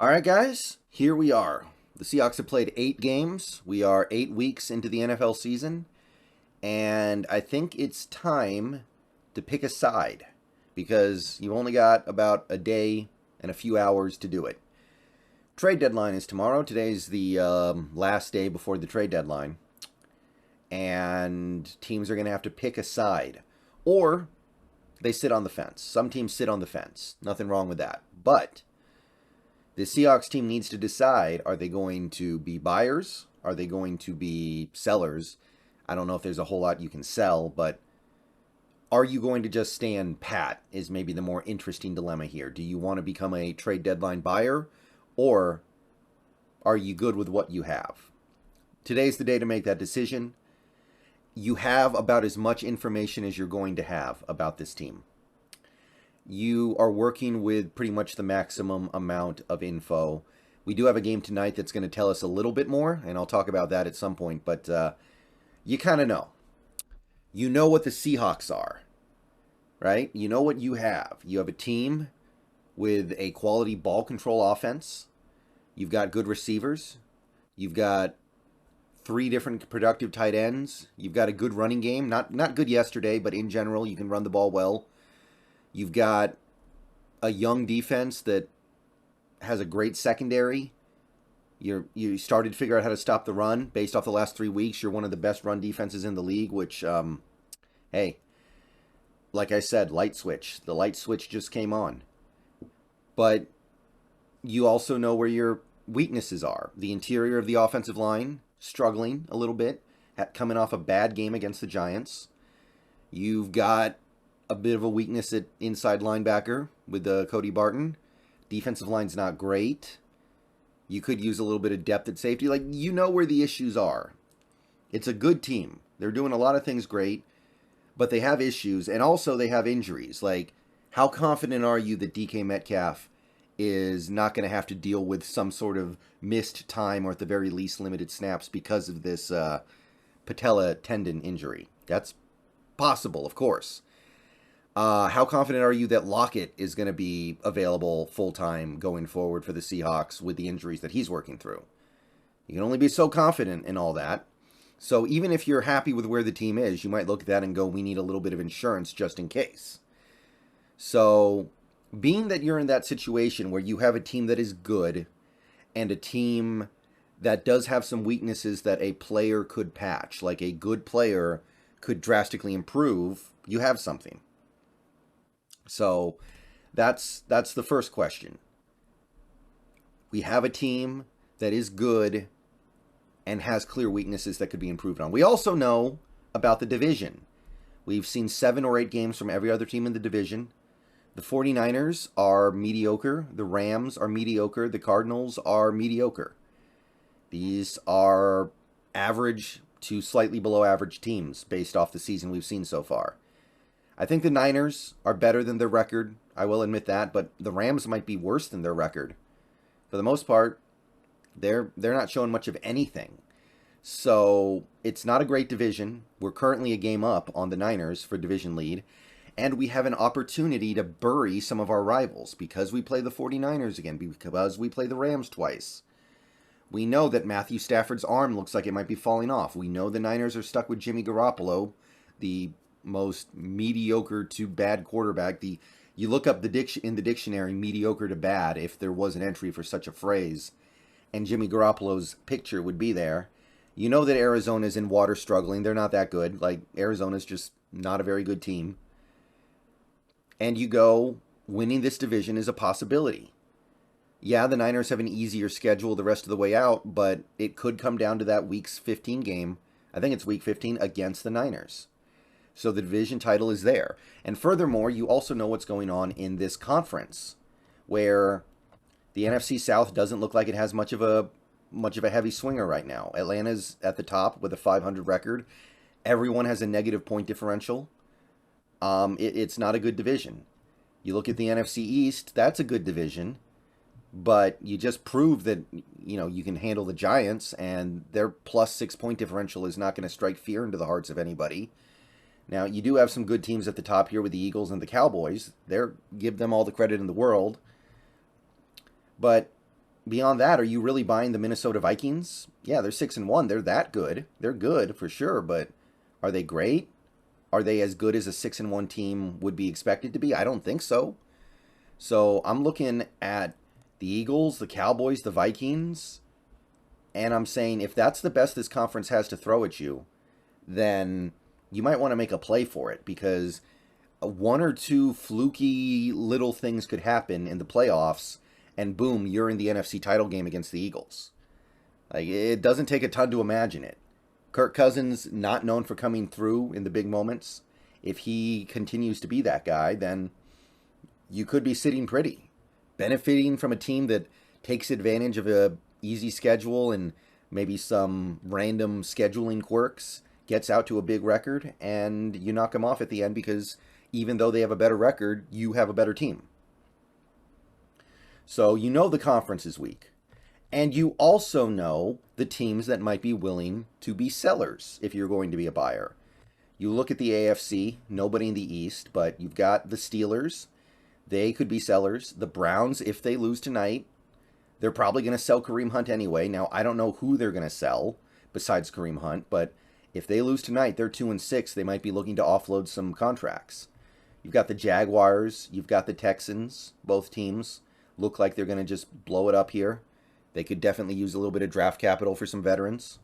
All right, guys, here we are. The Seahawks have played 8 games. We are 8 weeks into the NFL season, and I think it's time to pick a side because you've only got about a day and a few hours to do it. Trade deadline is tomorrow. Today's the last day before the trade deadline, and teams are going to have to pick a side, or they sit on the fence. Some teams sit on the fence. Nothing wrong with that, but the Seahawks team needs to decide, are they going to be buyers? Are they going to be sellers? I don't know if there's a whole lot you can sell, but are you going to just stand pat is maybe the more interesting dilemma here. Do you want to become a trade deadline buyer, or are you good with what you have? Today's the day to make that decision. You have about as much information as you're going to have about this team. You are working with pretty much the maximum amount of info. We do have a game tonight that's going to tell us a little bit more, and I'll talk about that at some point, but you kind of know. You know what the Seahawks are, right? You know what you have. You have a team with a quality ball control offense. You've got good receivers. You've got 3 different productive tight ends. You've got a good running game. Not good yesterday, but in general, you can run the ball well. You've got a young defense that has a great secondary. You started to figure out how to stop the run based off the last 3 weeks. You're one of the best run defenses in the league, which, hey, like I said, light switch. The light switch just came on. But you also know where your weaknesses are. The interior of the offensive line, struggling a little bit, coming off a bad game against the Giants. You've got a bit of a weakness at inside linebacker with Cody Barton. Defensive line's not great. You could use a little bit of depth at safety. Like, you know where the issues are. It's a good team. They're doing a lot of things great, but they have issues, and also they have injuries. Like, how confident are you that DK Metcalf is not going to have to deal with some sort of missed time or at the very least limited snaps because of this patella tendon injury? That's possible, of course. How confident are you that Lockett is going to be available full-time going forward for the Seahawks with the injuries that he's working through? You can only be so confident in all that. So even if you're happy with where the team is, you might look at that and go, we need a little bit of insurance just in case. So being that you're in that situation where you have a team that is good and a team that does have some weaknesses that a player could patch, like a good player could drastically improve, you have something. So that's the first question. We have a team that is good and has clear weaknesses that could be improved on. We also know about the division. We've seen 7 or 8 games from every other team in the division. The 49ers are mediocre. The Rams are mediocre. The Cardinals are mediocre. These are average to slightly below average teams based off the season we've seen so far. I think the Niners are better than their record. I will admit that, but the Rams might be worse than their record. For the most part, they're not showing much of anything. So it's not a great division. We're currently a game up on the Niners for division lead, and we have an opportunity to bury some of our rivals because we play the 49ers again, because we play the Rams twice. We know that Matthew Stafford's arm looks like it might be falling off. We know the Niners are stuck with Jimmy Garoppolo, the most mediocre to bad quarterback. You look up in the dictionary mediocre to bad if there was an entry for such a phrase, and Jimmy Garoppolo's picture would be there. You know that Arizona's in water struggling. They're not that good. Like, Arizona's just not a very good team. And you go, winning this division is a possibility. Yeah, the Niners have an easier schedule the rest of the way out, but it could come down to that week 15 game. I think it's week 15 against the Niners. So the division title is there. And furthermore, you also know what's going on in this conference, where the NFC South doesn't look like it has much of a heavy swinger right now. Atlanta's at the top with a 500 record. Everyone has a negative point differential. It's not a good division. You look at the NFC East, that's a good division, but you just prove that you can handle the Giants, and their plus 6 point differential is not going to strike fear into the hearts of anybody. Now, you do have some good teams at the top here with the Eagles and the Cowboys. Give them all the credit in the world. But beyond that, are you really buying the Minnesota Vikings? Yeah, they're 6-1. They're that good. They're good for sure, but are they great? Are they as good as a 6-1 team would be expected to be? I don't think so. So I'm looking at the Eagles, the Cowboys, the Vikings, and I'm saying if that's the best this conference has to throw at you, then you might want to make a play for it, because one or two fluky little things could happen in the playoffs, and boom, you're in the NFC title game against the Eagles. Like, it doesn't take a ton to imagine it. Kirk Cousins, not known for coming through in the big moments. If he continues to be that guy, then you could be sitting pretty, benefiting from a team that takes advantage of a easy schedule and maybe some random scheduling quirks, gets out to a big record, and you knock them off at the end because even though they have a better record, you have a better team. So you know the conference is weak. And you also know the teams that might be willing to be sellers if you're going to be a buyer. You look at the AFC, nobody in the East, but you've got the Steelers. They could be sellers. The Browns, if they lose tonight, they're probably going to sell Kareem Hunt anyway. Now, I don't know who they're going to sell besides Kareem Hunt, but if they lose tonight, they're 2-6. They might be looking to offload some contracts. You've got the Jaguars. You've got the Texans. Both teams look like they're going to just blow it up here. They could definitely use a little bit of draft capital for some veterans.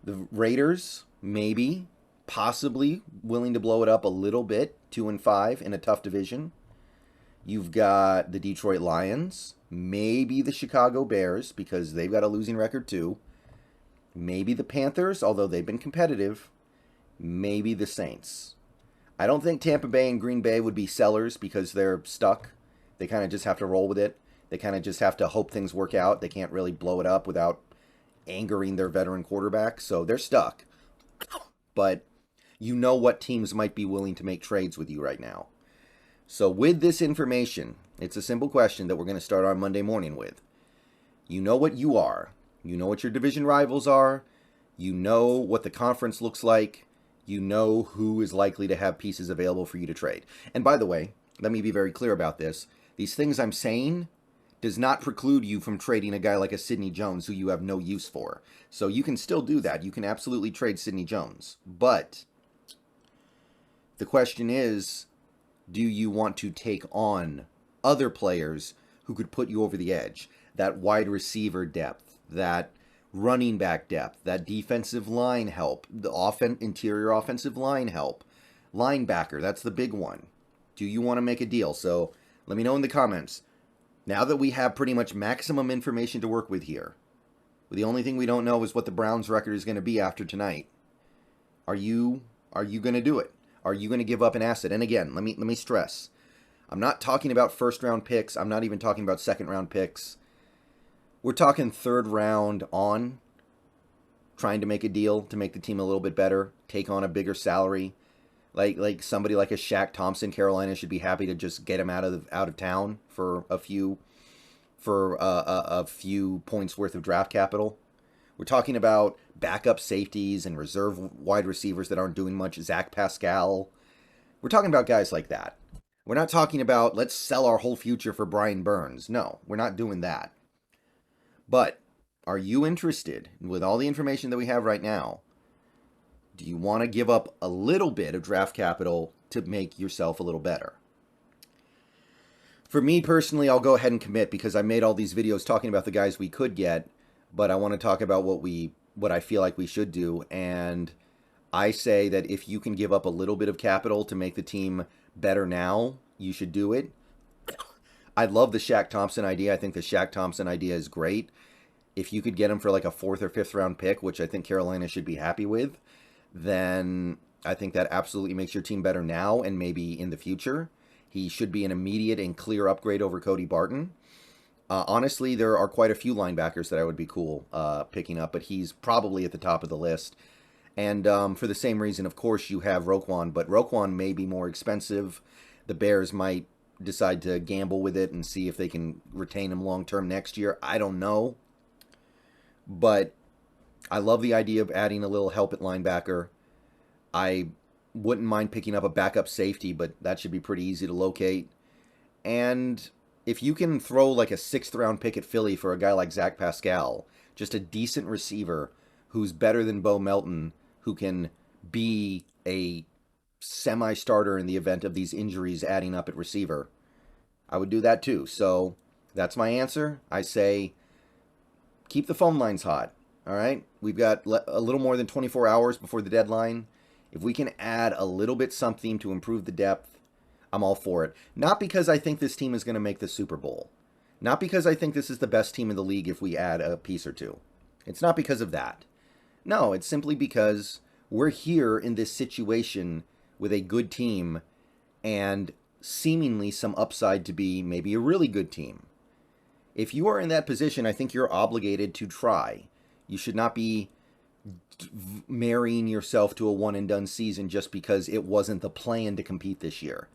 The Raiders, maybe, possibly willing to blow it up a little bit, 2-5 in a tough division. You've got the Detroit Lions, maybe the Chicago Bears, because they've got a losing record too. Maybe the Panthers, although they've been competitive. Maybe the Saints. I don't think Tampa Bay and Green Bay would be sellers because they're stuck. They kind of just have to roll with it. They kind of just have to hope things work out. They can't really blow it up without angering their veteran quarterback. So they're stuck. But you know what teams might be willing to make trades with you right now. So with this information, it's a simple question that we're going to start our Monday morning with. You know what you are. You know what your division rivals are. You know what the conference looks like. You know who is likely to have pieces available for you to trade. And by the way, let me be very clear about this. These things I'm saying does not preclude you from trading a guy like a Sidney Jones who you have no use for. So you can still do that. You can absolutely trade Sidney Jones. But the question is, do you want to take on other players who could put you over the edge? That wide receiver depth, that running back depth, that defensive line help, the interior offensive line help, linebacker, that's the big one. Do you want to make a deal? So let me know in the comments. Now that we have pretty much maximum information to work with here, the only thing we don't know is what the Browns' record is going to be after tonight. Are you going to do it? Are you going to give up an asset? And again, let me stress, I'm not talking about first-round picks. I'm not even talking about second-round picks. We're talking third round on, trying to make a deal to make the team a little bit better, take on a bigger salary. Like somebody like a Shaq Thompson, Carolina should be happy to just get him out of town for a few points worth of draft capital. We're talking about backup safeties and reserve wide receivers that aren't doing much. Zach Pascal. We're talking about guys like that. We're not talking about let's sell our whole future for Brian Burns. No, we're not doing that. But are you interested, with all the information that we have right now, do you want to give up a little bit of draft capital to make yourself a little better? For me personally, I'll go ahead and commit because I made all these videos talking about the guys we could get, but I want to talk about what I feel like we should do. And I say that if you can give up a little bit of capital to make the team better now, you should do it. I love the Shaq Thompson idea. I think the Shaq Thompson idea is great. If you could get him for like a 4th or 5th round pick, which I think Carolina should be happy with, then I think that absolutely makes your team better now and maybe in the future. He should be an immediate and clear upgrade over Cody Barton. Honestly, there are quite a few linebackers that I would be cool picking up, but he's probably at the top of the list. And for the same reason, of course, you have Roquan, but Roquan may be more expensive. The Bears might decide to gamble with it and see if they can retain him long-term next year. I don't know. But I love the idea of adding a little help at linebacker. I wouldn't mind picking up a backup safety, but that should be pretty easy to locate. And if you can throw like a 6th round pick at Philly for a guy like Zach Pascal, just a decent receiver who's better than Bo Melton, who can be a semi-starter in the event of these injuries adding up at receiver, I would do that too. So that's my answer. I say keep the phone lines hot. All right? We've got a little more than 24 hours before the deadline. If we can add a little bit something to improve the depth, I'm all for it. Not because I think this team is going to make the Super Bowl. Not because I think this is the best team in the league if we add a piece or two. It's not because of that. No, it's simply because we're here in this situation with a good team and seemingly some upside to be maybe a really good team. If you are in that position, I think you're obligated to try. You should not be marrying yourself to a one-and-done season just because it wasn't the plan to compete this year.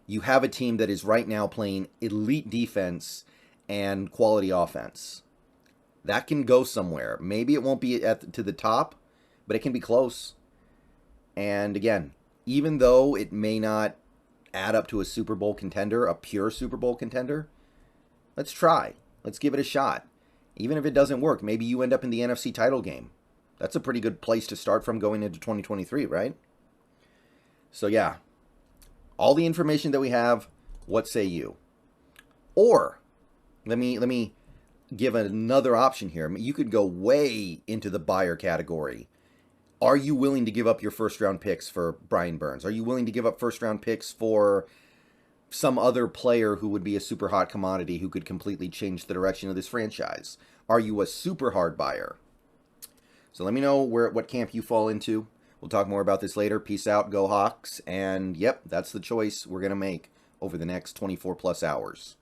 You have a team that is right now playing elite defense and quality offense. That can go somewhere. Maybe it won't be to the top, but it can be close. And again, even though it may not add up to a Super Bowl contender, a pure Super Bowl contender, let's try. Let's give it a shot. Even if it doesn't work, maybe you end up in the NFC title game. That's a pretty good place to start from going into 2023, right? So yeah, all the information that we have, what say you? Or let me give another option here. You could go way into the buyer category. Are you willing to give up your first-round picks for Brian Burns? Are you willing to give up first-round picks for some other player who would be a super hot commodity who could completely change the direction of this franchise? Are you a super hard buyer? So let me know what camp you fall into. We'll talk more about this later. Peace out, go Hawks. And yep, that's the choice we're going to make over the next 24 plus hours.